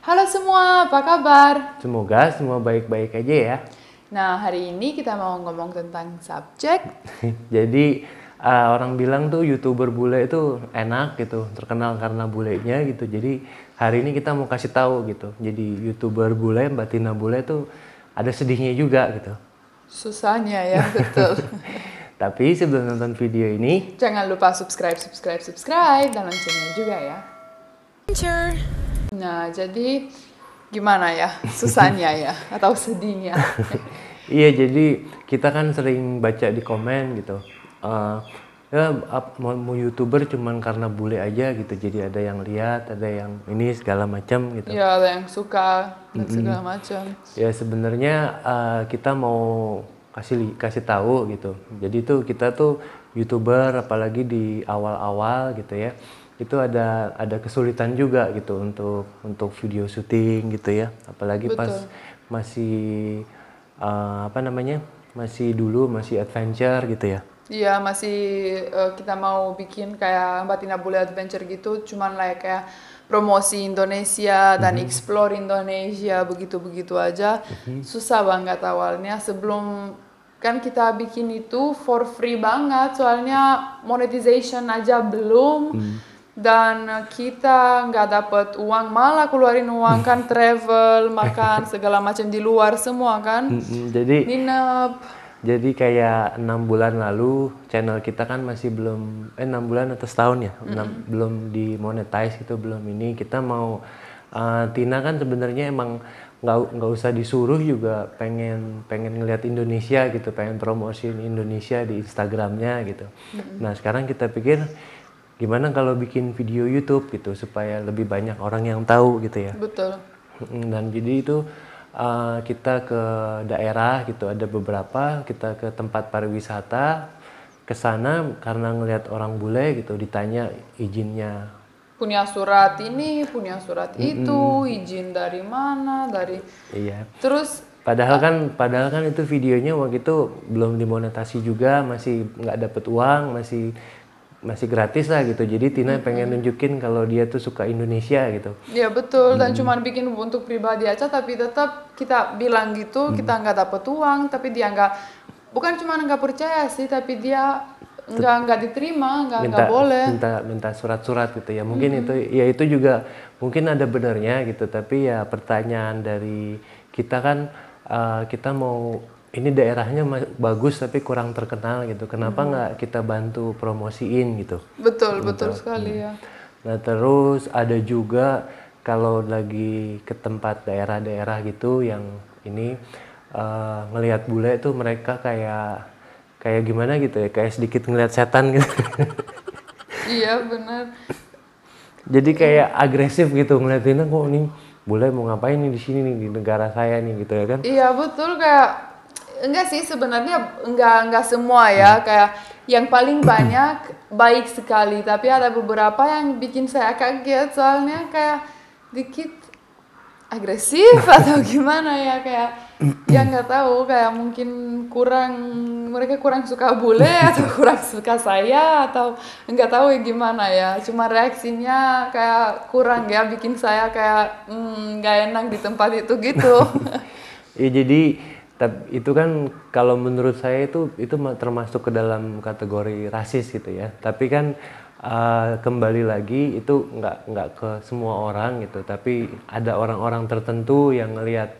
Halo semua, apa kabar? Semoga semua baik-baik aja ya. Nah, hari ini kita mau ngomong tentang subjek. Jadi orang bilang tuh YouTuber bule itu enak gitu, terkenal karena bulenya gitu. Jadi hari ini kita mau kasih tahu gitu. Jadi YouTuber bule, Mbak Tina bule tuh ada sedihnya juga gitu. Susahnya ya, betul. Tapi sebelum nonton video ini, Jangan lupa subscribe, dan loncengnya juga ya. Nah, jadi gimana ya susahnya ya, atau sedihnya? iya jadi kita kan sering baca di komen gitu. Ya mau YouTuber cuman karena bule aja gitu. Jadi ada yang lihat, ada yang ini segala macam gitu. Ya, ada yang suka dan segala macam. Ya sebenarnya kita mau kasih tahu gitu. Jadi tuh kita tuh YouTuber apalagi di awal-awal gitu ya. Itu ada kesulitan juga gitu untuk video syuting gitu ya. Apalagi pas Betul. masih masih adventure gitu ya. Iya, masih kita mau bikin kayak Mbak Tina Bule Adventure gitu, cuman kayak promosi Indonesia dan explore Indonesia begitu-begitu aja. Susah banget awalnya sebelum kan kita bikin itu for free banget, soalnya monetization aja belum. Dan kita nggak dapat uang, malah keluarin uang kan travel, makan segala macam di luar semua kan. Jadi Nginep. Jadi kayak 6 bulan lalu channel kita kan masih belum 6 bulan atau setahun ya, belum dimonetize itu belum ini kita mau Tina kan sebenarnya emang nggak usah disuruh juga pengen ngelihat Indonesia gitu, pengen promosiin Indonesia di Instagramnya gitu. Nah sekarang kita pikir gimana kalau bikin video YouTube gitu supaya lebih banyak orang yang tahu gitu ya. Betul. Dan jadi itu kita ke daerah gitu, ada beberapa kita ke tempat pariwisata, ke sana karena ngelihat orang bule gitu, ditanya izinnya. Punya surat ini, punya surat itu, izin dari mana, dari Iya. terus Padahal kan itu videonya waktu itu belum dimonetasi juga, masih nggak dapet uang, masih gratis lah gitu. Jadi Tina pengen nunjukin kalau dia tuh suka Indonesia gitu. ya betul, dan cuman bikin untuk pribadi aja, tapi tetap kita bilang gitu, kita nggak dapet uang, tapi dia bukan cuma nggak percaya sih, tapi dia nggak diterima, nggak boleh. minta surat-surat gitu ya. Mungkin itu juga mungkin ada benernya gitu, tapi ya pertanyaan dari kita kan kita mau ini daerahnya bagus tapi kurang terkenal gitu, kenapa nggak kita bantu promosiin gitu. Betul, betul sekali ya. Nah terus ada juga kalau lagi ke tempat daerah-daerah gitu yang ini ngelihat bule tuh mereka kayak gimana gitu ya, kayak sedikit ngelihat setan gitu. Iya benar. Jadi kayak agresif gitu ngeliatinnya, kok nih bule mau ngapain nih di sini nih di negara saya nih gitu ya kan. Iya betul, kayak enggak sih sebenarnya, enggak semua ya, kayak yang paling banyak baik sekali, tapi ada beberapa yang bikin saya kaget, soalnya kayak dikit agresif atau gimana ya, kayak ya nggak tahu, kayak mungkin mereka kurang suka bule atau kurang suka saya, atau nggak tahu ya gimana ya, cuma reaksinya kayak kurang ya, bikin saya kayak nggak enak di tempat itu gitu. Ya jadi itu kan kalau menurut saya itu termasuk ke dalam kategori rasis gitu ya. Tapi kan kembali lagi itu nggak ke semua orang gitu. Tapi ada orang-orang tertentu yang ngelihat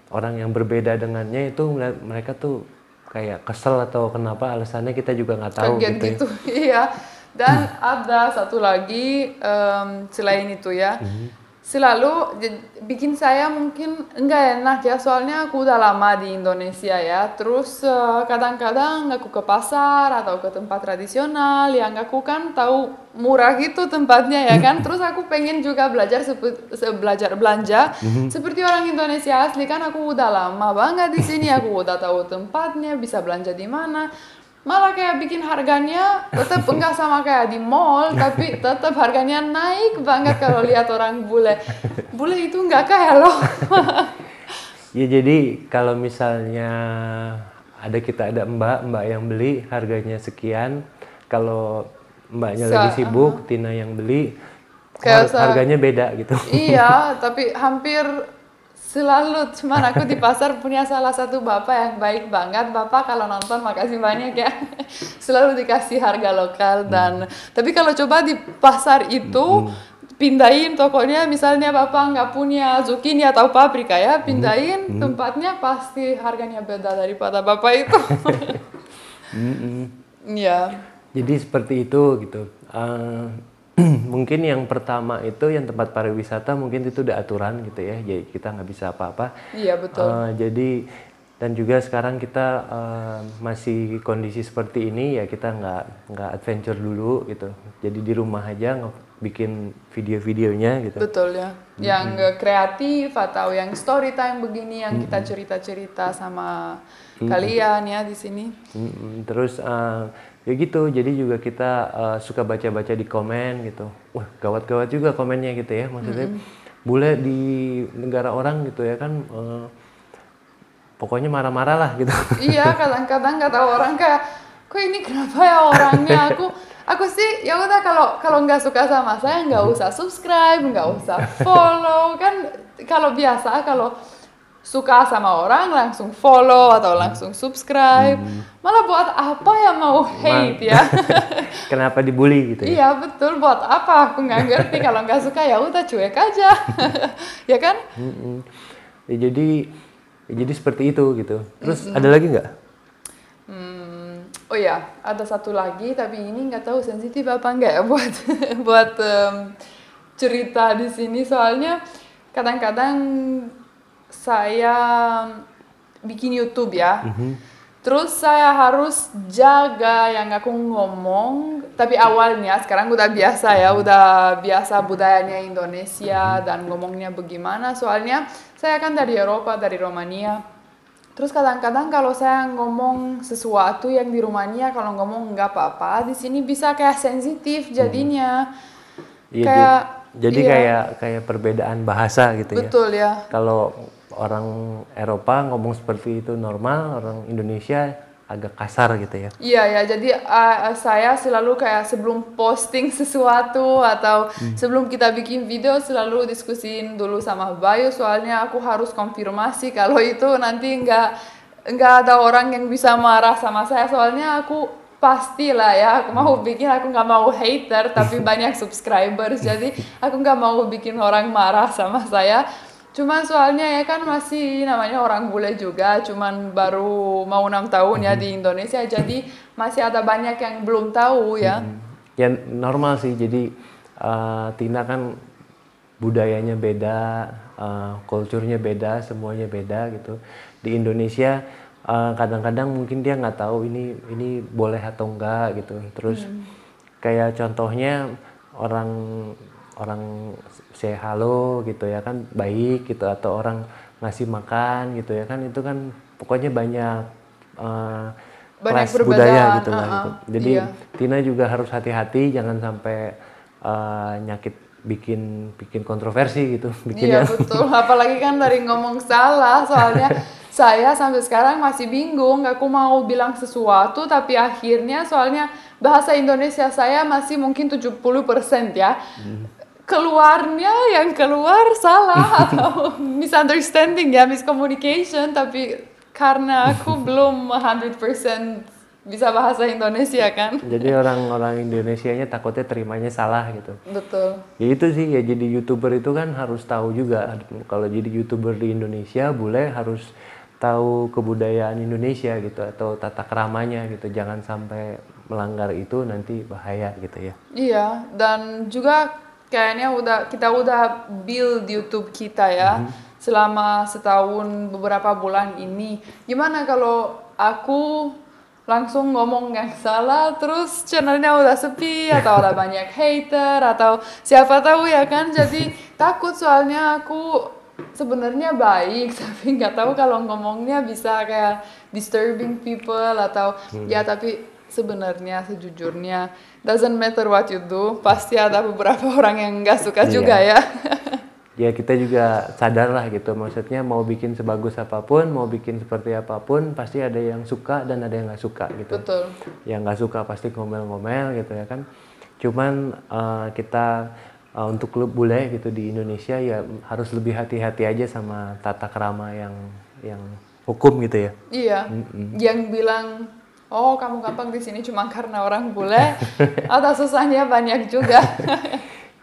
orang yang berbeda dengannya itu mereka tuh kayak kesel atau kenapa alasannya kita juga nggak tahu Kaget gitu ya. iya. Dan ada satu lagi selain itu ya, selalu bikin saya mungkin enggak enak ya, soalnya aku udah lama di Indonesia ya, terus kadang-kadang aku ke pasar atau ke tempat tradisional yang aku kan tahu murah gitu tempatnya ya kan, terus aku pengen juga belajar belanja seperti orang Indonesia asli kan, aku udah lama banget di sini, aku udah tahu tempatnya, bisa belanja di mana. Malah kayak bikin harganya tetap enggak sama kayak di mall, tapi tetap harganya naik banget kalau lihat orang bule. Bule itu enggak kaya loh. Ya jadi kalau misalnya ada mbak yang beli harganya sekian, kalau mbaknya lagi sibuk, Tina yang beli Kayak harganya beda gitu. Iya, tapi hampir selalu. Cuman aku di pasar punya salah satu bapak yang baik banget. Bapak kalau nonton makasih banyak ya. Selalu dikasih harga lokal dan tapi kalau coba di pasar itu pindahin tokonya, misalnya bapak nggak punya zucchini atau paprika ya, pindahin tempatnya pasti harganya beda daripada bapak itu. Iya. Jadi seperti itu gitu. Mungkin yang pertama itu yang tempat pariwisata mungkin itu udah aturan gitu ya, jadi kita nggak bisa apa-apa. Iya betul. Jadi dan juga sekarang kita masih kondisi seperti ini ya, kita nggak adventure dulu gitu. Jadi di rumah aja bikin video-videonya gitu. Betul ya. Yang kreatif atau yang story time begini yang kita cerita-cerita sama kalian ya di sini. Terus ya gitu, jadi juga kita suka baca-baca di komen gitu. Wah, gawat-gawat juga komennya gitu ya. Maksudnya bule di negara orang gitu ya kan, pokoknya marah-marah lah gitu. Iya, kadang-kadang nggak tahu orang kayak, kok ini kenapa ya orangnya? Aku sih ya udah, kalau nggak suka sama saya nggak usah subscribe, nggak usah follow kan. Kalau biasa kalau suka sama orang langsung follow atau langsung subscribe. Malah buat apa ya mau hate ya? Kenapa dibully gitu ya? Iya betul, buat apa? Aku nggak ngerti. Kalau nggak suka ya udah cuek aja, ya kan? Ya, jadi seperti itu gitu. Terus ada lagi nggak? Oh ya, ada satu lagi, tapi ini nggak tahu sensitif apa enggak ya buat buat cerita di sini. Soalnya kadang-kadang saya bikin YouTube ya. Terus saya harus jaga yang aku ngomong, tapi awalnya sekarang udah biasa ya, udah biasa budayanya Indonesia dan ngomongnya bagaimana. Soalnya saya kan dari Eropa, dari Romania. Terus kadang-kadang kalau saya ngomong sesuatu yang di Rumania, kalau ngomong nggak apa-apa, di sini bisa kayak sensitif jadinya. Iya, jadi kayak perbedaan bahasa gitu ya. Betul ya. Kalau orang Eropa ngomong seperti itu normal, orang Indonesia agak kasar gitu ya. Iya ya, jadi saya selalu kayak sebelum posting sesuatu atau sebelum kita bikin video selalu diskusin dulu sama Bayu, soalnya aku harus konfirmasi kalau itu nanti nggak ada orang yang bisa marah sama saya, soalnya aku pastilah ya, aku mau bikin, aku nggak mau hater tapi banyak subscribers, jadi aku nggak mau bikin orang marah sama saya. Cuman soalnya ya kan masih namanya orang bule juga, cuman baru mau 6 tahun ya di Indonesia, jadi masih ada banyak yang belum tahu ya. Ya normal sih, jadi Tina kan budayanya beda, kulturnya beda, semuanya beda gitu. Di Indonesia kadang-kadang mungkin dia nggak tahu ini boleh atau enggak gitu. Terus kayak contohnya orang say halo gitu ya kan baik gitu, atau orang ngasih makan gitu ya kan, itu kan pokoknya banyak kelas budaya gitu lah gitu. Jadi iya. Tina juga harus hati-hati jangan sampai bikin kontroversi gitu. Iya betul, apalagi kan dari ngomong salah, soalnya saya sampai sekarang masih bingung, aku mau bilang sesuatu tapi akhirnya soalnya bahasa Indonesia saya masih mungkin 70% ya. Keluarnya yang keluar salah atau misunderstanding ya, miscommunication, tapi karena aku belum 100% bisa bahasa Indonesia kan. Jadi orang-orang Indonesianya takutnya terimanya salah gitu. Betul. Ya itu sih ya, jadi YouTuber itu kan harus tahu juga, kalau jadi YouTuber di Indonesia boleh harus tahu kebudayaan Indonesia gitu atau tata keramanya gitu, jangan sampai melanggar itu nanti bahaya gitu ya. Iya, dan juga kayaknya kita udah build YouTube kita ya selama setahun beberapa bulan ini. Gimana kalau aku langsung ngomong yang salah terus channelnya udah sepi atau ada banyak hater atau siapa tahu ya kan, jadi takut soalnya aku sebenarnya baik tapi nggak tahu kalau ngomongnya bisa kayak disturbing people atau ya, tapi sebenarnya sejujurnya doesn't matter what you do, pasti ada beberapa orang yang nggak suka juga ya. Ya kita juga sadar lah gitu, maksudnya mau bikin sebagus apapun, mau bikin seperti apapun pasti ada yang suka dan ada yang nggak suka gitu. Betul. Yang nggak suka pasti ngomel-ngomel gitu ya kan. Cuman kita untuk klub bule gitu di Indonesia ya harus lebih hati-hati aja sama tata krama yang hukum gitu ya. Iya, yang bilang, oh kamu gampang di sini cuma karena orang bule, atau susahnya banyak juga.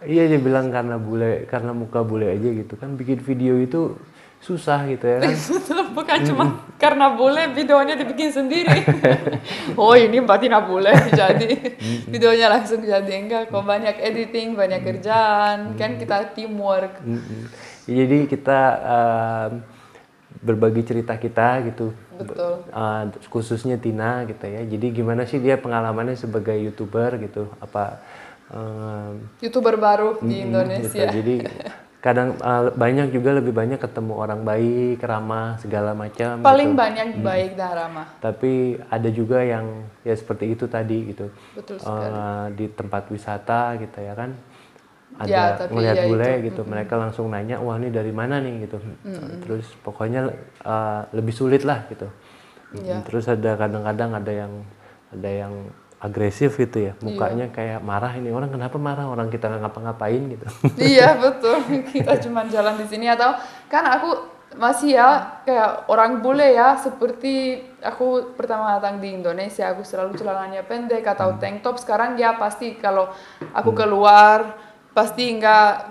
Iya dia bilang karena bule, karena muka bule aja gitu kan bikin video itu susah gitu ya kan. Bukan cuma karena bule, videonya dibikin sendiri. Oh ini Mbak Tina bule, jadi videonya langsung jadi. Enggak kok, banyak editing, banyak kerjaan, kan kita teamwork. Jadi kita berbagi cerita kita gitu. Betul. Khususnya Tina gitu ya. Jadi gimana sih dia pengalamannya sebagai YouTuber gitu, YouTuber baru di Indonesia. Gitu. Jadi kadang banyak juga lebih banyak ketemu orang baik, ramah segala macam. Paling gitu. Banyak baik dan ramah. Tapi ada juga yang ya seperti itu tadi gitu. Betul sekali. Di tempat wisata gitu ya kan. Ada ngelihat ya bule itu. gitu, mereka langsung nanya, wah ini dari mana nih gitu. Terus pokoknya lebih sulit lah gitu. Terus ada kadang-kadang ada yang agresif gitu ya, mukanya kayak marah, ini orang kenapa marah, orang kita nggak ngapa-ngapain gitu. Iya betul, kita cuma jalan di sini, atau kan aku masih ya kayak orang bule ya, seperti aku pertama datang di Indonesia aku selalu celananya pendek atau tank top. Sekarang ya pasti kalau aku keluar pasti enggak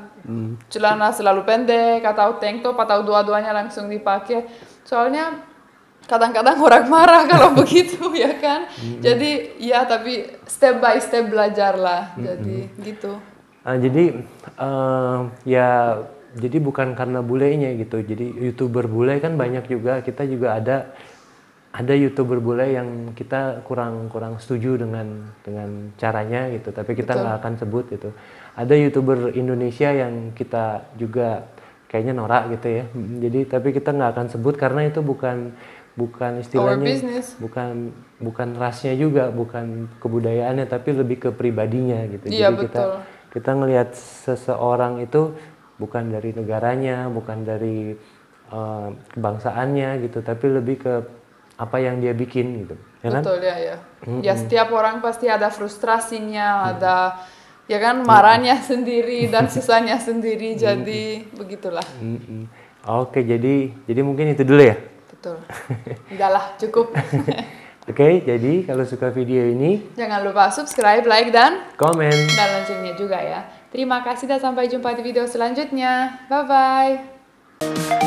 celana selalu pendek atau tank top atau dua-duanya langsung dipakai, soalnya kadang-kadang orang marah kalau begitu ya kan. Jadi ya tapi step by step belajar lah, jadi gitu. Jadi bukan karena bulenya gitu. Jadi YouTuber bule kan banyak juga. Kita juga ada YouTuber bule yang kita kurang setuju dengan caranya gitu. Tapi kita nggak akan sebut gitu. Ada YouTuber Indonesia yang kita juga kayaknya norak gitu ya. Jadi tapi kita nggak akan sebut karena itu bukan istilahnya, bukan rasnya juga, bukan kebudayaannya, tapi lebih ke pribadinya gitu. Iya, jadi betul. kita ngelihat seseorang itu bukan dari negaranya, bukan dari kebangsaannya gitu, tapi lebih ke apa yang dia bikin gitu. Ya kan? Betul ya. Ya setiap orang pasti ada frustrasinya, ada ya kan marahnya sendiri dan susahnya sendiri, jadi begitulah. Oke, jadi mungkin itu dulu ya. Betul. Udahlah, cukup. Oke, jadi kalau suka video ini jangan lupa subscribe, like, dan komen. Dan loncengnya juga ya. Terima kasih dan sampai jumpa di video selanjutnya. Bye-bye.